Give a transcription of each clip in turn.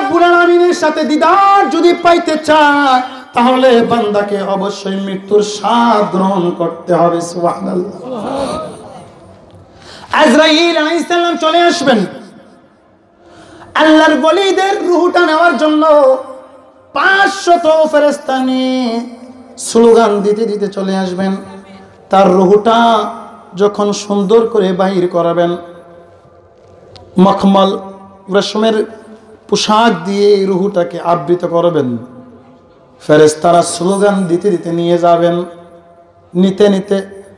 রাব্বুল আলামিনের সাথে দিদার যদি পাইতে চায় তাহলে বান্দাকে অবশ্যই মৃত্যুর স্বাদ গ্রহণ করতে হবে। সুবহানাল্লাহ। আজরাইল আলাইহিস সালাম চলে আসবেন আল্লাহর ওলিদের রূহটা নেওয়ার জন্য। 500 ফেরেশতা নিয়ে স্লোগান দিতে দিতে চলে আসবেন। তার রূহটা যখন সুন্দর করে বাহির করাবেন, মখমল রেশমের পোশাক দিয়ে রূহটাকে আবৃত করবেন। ফেরেশতারা স্লোগান দিতে দিতে নিয়ে যাবেন। নিতে নিতে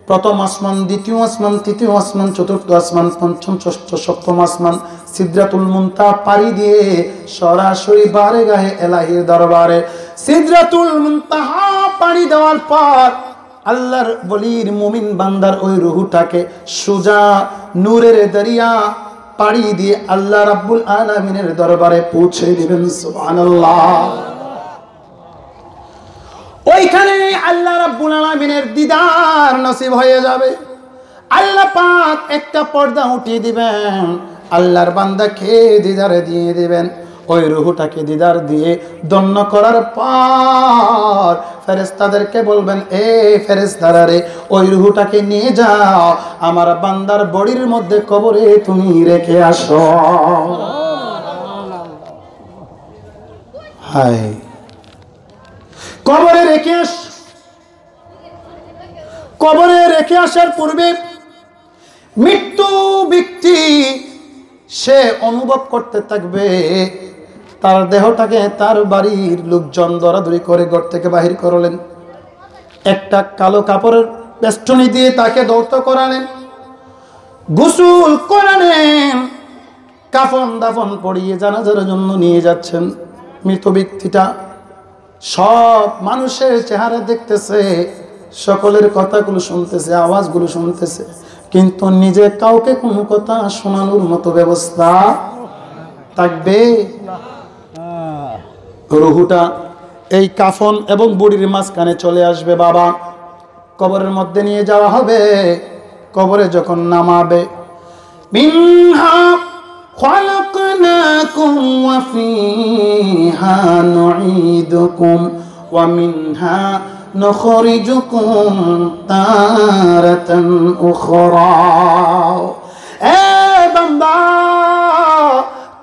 প্রথম আসমান, দ্বিতীয় আসমান, তৃতীয় আসমান, চতুর্থ আসমান, পঞ্চম, ষষ্ঠ, সপ্তম আসমান, সিদরাতুল মুনতাহা পাড়ি দিয়ে সরাসরি বারগাহে এলাহির দরবারে। সিদরাতুল মুনতাহা পাড়ি দেওয়ার পর আল্লাহর ওলির মুমিন বান্দার ওই রূহটাকে সোজা নূরের দরিয়া পাড়ি দিয়ে আল্লাহ রাব্বুল আলামিনের দরবারে পৌঁছে দিবেন। সুবহানাল্লাহ। ওইখানে আল্লাহ রাব্বুল আলামিনের দিদার নসিব হয়ে যাবে। আল্লাহ পাক একটা পর্দা উঠিয়ে দিবেন, আল্লাহর বান্দাকে দিদারে দিয়ে দিবেন। ওই রূহটাকে দিদার দিয়ে দন্য করার পর ফেরেশতাদেরকে বলবেন, এ ফেরেশতারা রে, ওই রূহটাকে নিয়ে যাও, আমার বান্দার বডির মধ্যে কবরে তুমি রেখে আসো। হায়, কবরে রেখে আস। কবরে রেখে আসার পূর্বে মৃত্যু ব্যক্তি সে অনুভব করতে থাকবে তার দেহটাকে তার বাড়ির লোকজন দরাদরি করে ঘর থেকে বাহির করলেন। একটা কালো কাপড়ের বেষ্টনী দিয়ে তাকে দৌত করালেন, গোসল করালেন, কাফন দাফন পরিয়ে জানাজার জন্য নিয়ে যাচ্ছেন। মৃত ব্যক্তিটা সব মানুষের চেহারা দেখতেছে, সকলের কথাগুলো শুনতেছে, আওয়াজগুলো শুনতেছে, কিন্তু নিজে কাউকে কোনো কথা শোনানোর মতো ব্যবস্থা থাকবে। রুহুটা এই কাফন এবং বুড়ির মাঝখানে চলে আসবে। বাবা, কবরের মধ্যে নিয়ে যাওয়া হবে। কবরে যখন নামাবে, মিনহা খালাকনাকুম ওয়া ফিহা নুঈদুকুম ওয়া মিনহা নুখরিজুকুম তারাতান উখরা। এ বান্দা,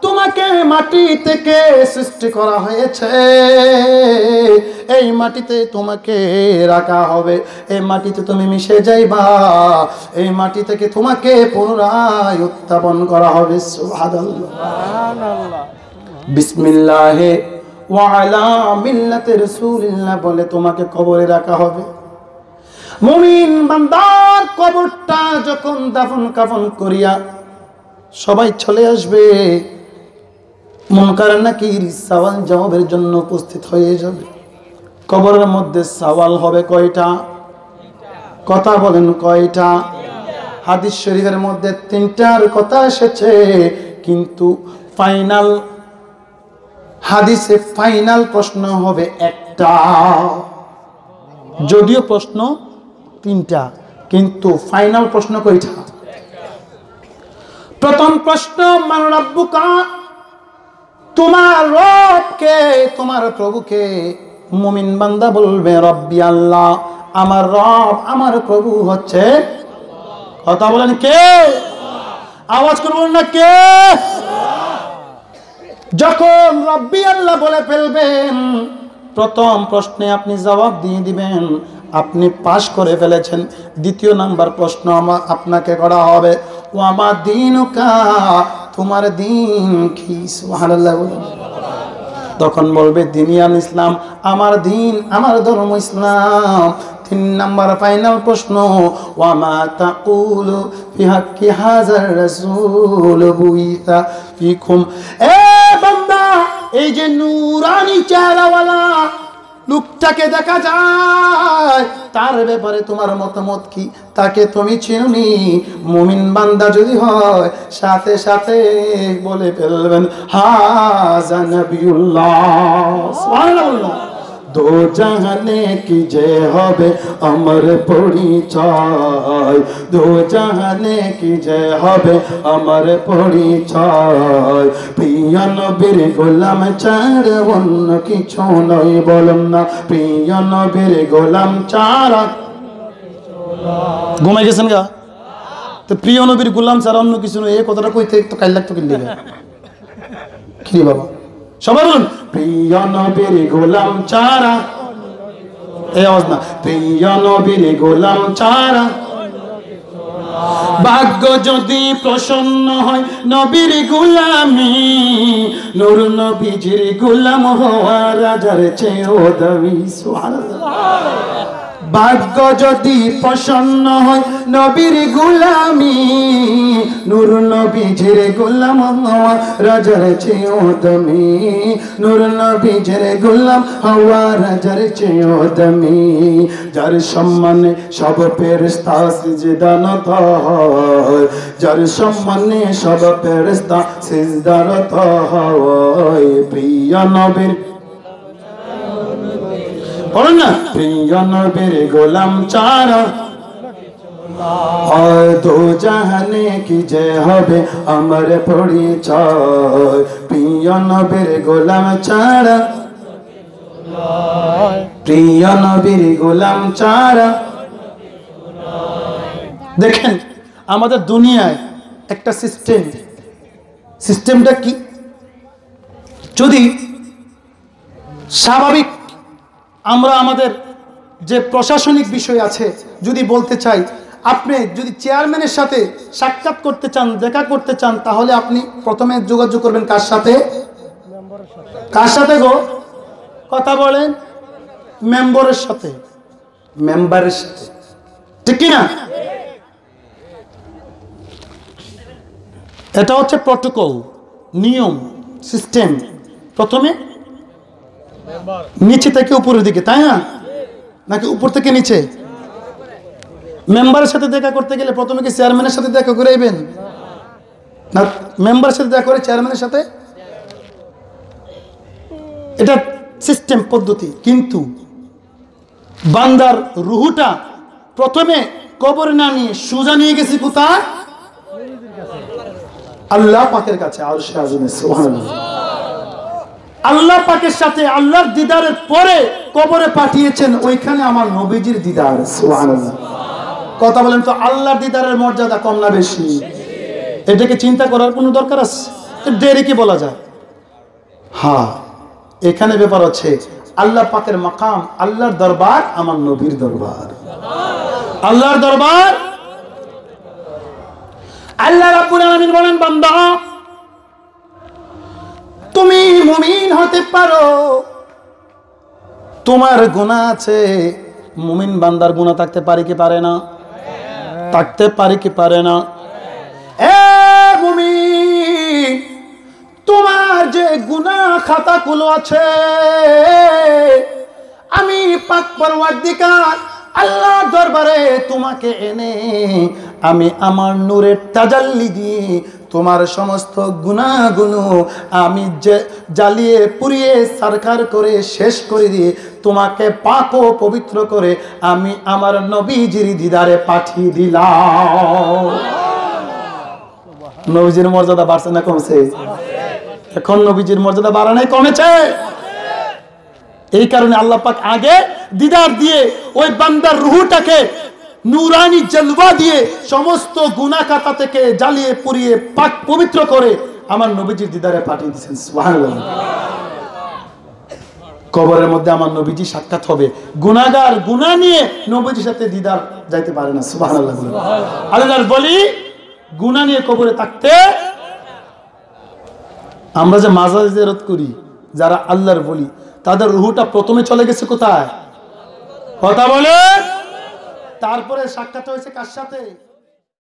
তোমাকে মাটি থেকে সৃষ্টি করা হয়েছে, এই মাটিতে তোমাকে রাখা হবে, এই মাটিতে তুমি মিশে যাইবা, এই মাটি থেকে তোমাকে পুনরায় উত্থাপন করা হবে। সুবহানাল্লাহ। বিসমিল্লাহে ওয়া আলা মিল্লাতি রাসূলিল্লাহ বলে তোমাকে কবরে রাখা হবে। মুমিন বান্দার কবরটা যখন দাফন কাফন করিয়া সবাই চলে আসবে, মুনকার নাকির সওয়াল জবাবের জন্য উপস্থিত হয়ে যাবে। কবরের মধ্যে সওয়াল হবে কয়টা? কথা বলেন কয়টা? হাদিস শরীফের মধ্যে 3টার কথা এসেছে, কিন্তু ফাইনাল হাদিসে ফাইনাল প্রশ্ন হবে একটা। যদিও প্রশ্ন 3টা, কিন্তু ফাইনাল প্রশ্ন কয়টা? প্রথম প্রশ্ন, মান রাব্বুকা, তোমার রবকে, তোমার প্রভুকে। মুমিন বান্দা বলবে রব্বি আল্লাহ, আমার রব, আমার প্রভু হচ্ছে। কথা বলেন কে? আওয়াজ করবেন না কে? যখন রব্বি আল্লাহ বলে ফেলবেন, প্রথম প্রশ্নে আপনি জবাব দিয়ে দিবেন, আপনি পাশ করে ফেলেছেন। দ্বিতীয় নাম্বার প্রশ্ন আপনাকে করা হবে, ও আমার দীনুকা, তোমার দিন কি? সুবহানাল্লাহ বলেন। তখন বলবে দিনিয়াল ইসলাম, আমার দিন, আমার ধর্ম ইসলাম। 3 নাম্বার ফাইনাল প্রশ্ন, ওয়া মা তাকুলু ফি হাক্কি হাযার রাসূল বুইসা ফিকুম। এ বান্দা, এই যে নূরানি চেহারাওয়ালা লোকটাকে দেখা যায়, তার ব্যাপারে তোমার মতামত কি? তাকে তুমি চিনুনি? মুমিন বান্দা যদি হয়, সাথে সাথে বলে ফেলবেন হাযা নবিয়ুল্লাহ। সুবহানাল্লাহ। দো জাহানে কি যে হবে আমার পরিচয়, দো জাহানে কি যে হবে আমার পরিচয়। প্রিয় নবীর গোলাম ছাড়া অন্য কিছু নয়, বলুন না প্রিয় নবীর গোলাম ছাড়া। ঘুমাই গেছেন গা? তো প্রিয় নবীর গোলাম ছাড়া অন্য কিছু নয়, এই কথাটা কইতে তো কাল লাগতো কিনলে কি বাবা? সবাই বলুন প্রিয় নবীর গোলাম ছাড়া, এই আওয়াজ না, প্রিয় নবীর গোলাম ছাড়া। ভাগ্য যদি প্রসন্ন হয় নবীর গোলামি, নূর নবীজির গোলাম হওয়া রাজার চেয়েও দামি। সুবহানাল্লাহ। ভাগ্য যদি প্রসন্ন হয় নবীর গোলামি, নূর নবীজির গোলাম হওয়া রাজার চেয়েও দামি, নূর নবীজির গোলাম হওয়া রাজার চেয়েও দামি। যার সম্মানে সব ফেরেশতা সিজদানত হয়, যার সম্মানে সব ফেরেশতা সিজদারত হয়। প্রিয় নবীর বলেন না, প্রিয় নবীর গোলাম ছাড়া দো জাহানে কি যে হবে আমার পরিচয়। প্রিয় নবীর গোলাম ছাড়া, প্রিয় নবীর গোলাম ছাড়া। দেখেন আমাদের দুনিয়ায় একটা সিস্টেমটা কি? যদি স্বাভাবিক আমরা আমাদের যে প্রশাসনিক বিষয় আছে যদি বলতে চাই, আপনি যদি চেয়ারম্যানের সাথে সাক্ষাৎ করতে চান, দেখা করতে চান, তাহলে আপনি প্রথমে যোগাযোগ করবেন কার সাথে? কার সাথে গো? কথা বলেন। মেম্বারের সাথে। মেম্বারের সাথে, ঠিক কি না? এটা হচ্ছে প্রটোকল, নিয়ম, সিস্টেম। প্রথমে নিচে থেকে উপরের দিকে, তাই না? নাকি উপর থেকে নিচে? মেম্বারের সাথে দেখা করতে গেলে প্রথমে কি চেয়ারম্যানের সাথে দেখা করে আইবেন না মেম্বারের সাথে দেখা করে চেয়ারম্যানের সাথে? এটা সিস্টেম, পদ্ধতি। কিন্তু বান্দার রুহুটা প্রথমে কবরে না নিয়ে সোজা নিয়ে গেছি কোথায়? আল্লাহ পাকের কাছে, আরশে আজিমে। সুবহানাল্লাহ। আল্লাহ পাকের সাথে আল্লাহর দিদারের পরে কবরে পাঠিয়েছেন, ওইখানে আমার নবীজির দিদার। সুবহানাল্লাহ। কথা বলেন তো, আল্লাহর দিদারের মর্যাদা কম না বেশি? এটাকে চিন্তা করার কোনো দরকার আছে? দেরি কি বলা যায়? হ্যাঁ, এখানে ব্যাপার হচ্ছে আল্লাহ পাকের মাকাম, আল্লাহর দরবার, আমার নবীর দরবার। আল্লাহর দরবার। আল্লাহ রাব্বুল আলামিন বলেন, বান্দা তুমি মুমিন হতে পারো, তোমার গুনাহ আছে। মুমিন বান্দার গুনাহ থাকতে পারে কি পারে না? থাকতে পারে কি পারে না? এ মুমিন, তোমার যে গুনাহ খাতাগুলো আছে, আমি পাক পরওয়ারদিগার আল্লাহর দরবারে তোমাকে এনে আমি আমার নূরের তাজাল্লি দিয়ে তোমার সমস্ত গুনাহগুলো আমি যে জ্বালিয়ে পুড়িয়ে সারখার করে শেষ করে দিয়ে তোমাকে পাক ও পবিত্র করে আমি আমার নবীজির দিদারে পাঠিয়ে দিলাম। নবীজির মর্যাদা বাড়ছে না কমছে? এখন নবীজির মর্যাদা বাড়া নাই, কমেছে? এই কারণে আল্লাহ পাক আগে দিদার দিয়ে ওই বান্দার রূহটাকে নূরানি জলওয়া দিয়ে সমস্ত গুনাহ খাতা থেকে জ্বালিয়ে পুড়িয়ে পাক পবিত্র করে আমার নবীজির দিদারে পাঠিয়ে দিয়েছেন। সুবহানাল্লাহ। কবরের মধ্যে আমার নবীজি সাক্ষাৎ হবে। গুনাহগার গুনাহ নিয়ে নবীজির সাথে দিদার যাইতে পারে না। সুবহানাল্লাহ। আল্লাহর বলি গুনাহ নিয়ে কবরে থাকতে। আমরা যে মাজার জিয়ারত করি, যারা আল্লাহর বলি, তাদের রূহটা প্রথমে চলে গেছে কোথায়? কথা বলে। তারপরে সাক্ষাৎ হয়েছে কার সাথে?